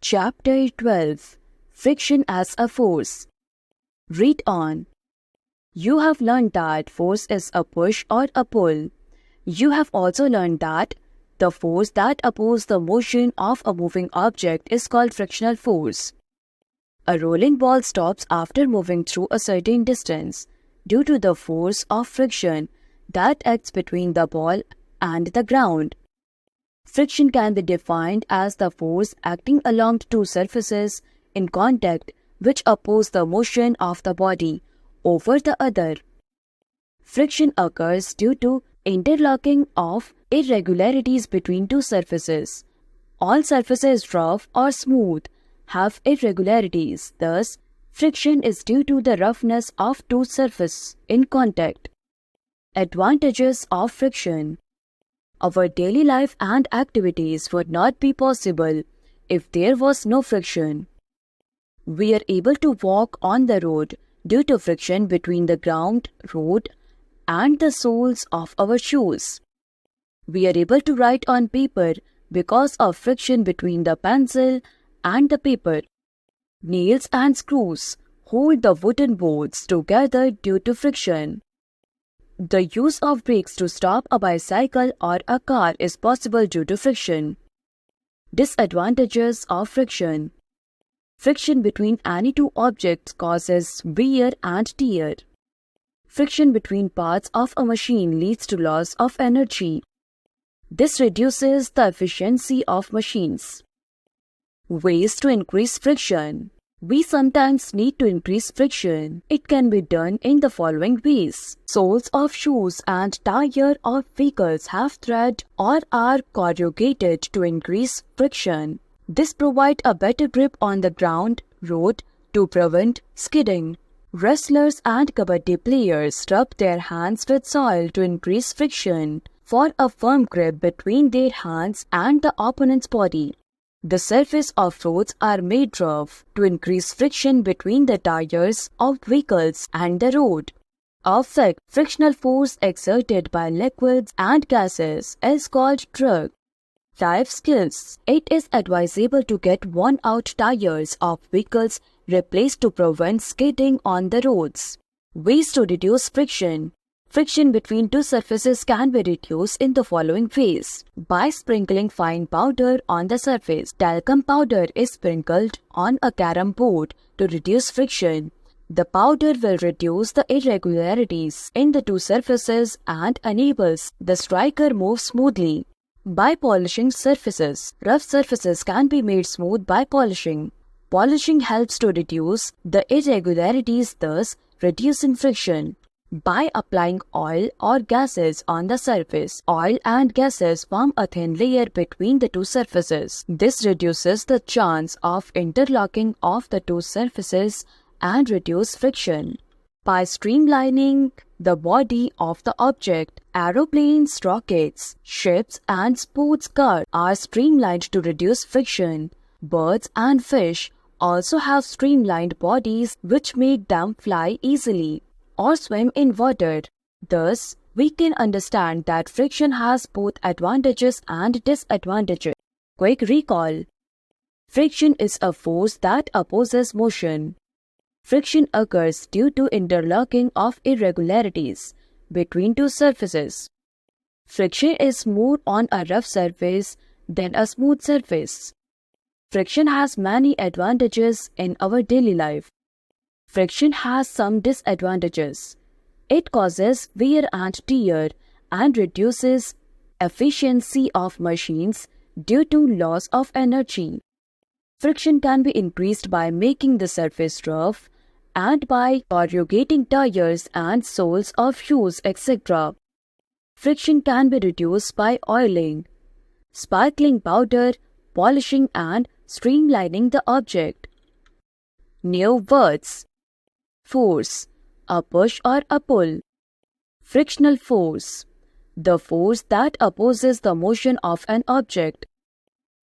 Chapter 12. Friction as a Force. Read on. You have learned that force is a push or a pull. You have also learned that the force that opposes the motion of a moving object is called frictional force. A rolling ball stops after moving through a certain distance due to the force of friction that acts between the ball and the ground. Friction can be defined as the force acting along two surfaces in contact which oppose the motion of the body over the other. Friction occurs due to interlocking of irregularities between two surfaces. All surfaces, rough or smooth, have irregularities. Thus, friction is due to the roughness of two surfaces in contact. Advantages of friction. Our daily life and activities would not be possible if there was no friction. We are able to walk on the road due to friction between the ground, road, and the soles of our shoes. We are able to write on paper because of friction between the pencil and the paper. Nails and screws hold the wooden boards together due to friction. The use of brakes to stop a bicycle or a car is possible due to friction. Disadvantages of friction. Friction between any two objects causes wear and tear. Friction between parts of a machine leads to loss of energy. This reduces the efficiency of machines. Ways to increase friction. We sometimes need to increase friction. It can be done in the following ways. Soles of shoes and tire of vehicles have thread or are corrugated to increase friction. This provides a better grip on the ground, road to prevent skidding. Wrestlers and kabaddi players rub their hands with soil to increase friction for a firm grip between their hands and the opponent's body. The surface of roads are made rough to increase friction between the tires of vehicles and the road. Effect. Frictional force exerted by liquids and gases is called drag. Life skills. It is advisable to get worn-out tires of vehicles replaced to prevent skidding on the roads. Ways to reduce friction. Friction between two surfaces can be reduced in the following ways. By sprinkling fine powder on the surface. Talcum powder is sprinkled on a carom board to reduce friction. The powder will reduce the irregularities in the two surfaces and enables the striker move smoothly. By polishing surfaces. Rough surfaces can be made smooth by polishing. Polishing helps to reduce the irregularities, thus reducing friction. By applying oil or gases on the surface. Oil and gases form a thin layer between the two surfaces. This reduces the chance of interlocking of the two surfaces and reduce friction. By streamlining the body of the object, aeroplanes, rockets, ships, and sports cars are streamlined to reduce friction. Birds and fish also have streamlined bodies which make them fly easily or swim in water. Thus, we can understand that friction has both advantages and disadvantages. Quick recall. Friction is a force that opposes motion. Friction occurs due to interlocking of irregularities between two surfaces. Friction is more on a rough surface than a smooth surface. Friction has many advantages in our daily life. Friction has some disadvantages. It causes wear and tear and reduces efficiency of machines due to loss of energy. Friction can be increased by making the surface rough and by corrugating tires and soles of shoes, etc. Friction can be reduced by oiling, sparkling powder, polishing and streamlining the object. New words. Force, a push or a pull. Frictional force, the force that opposes the motion of an object.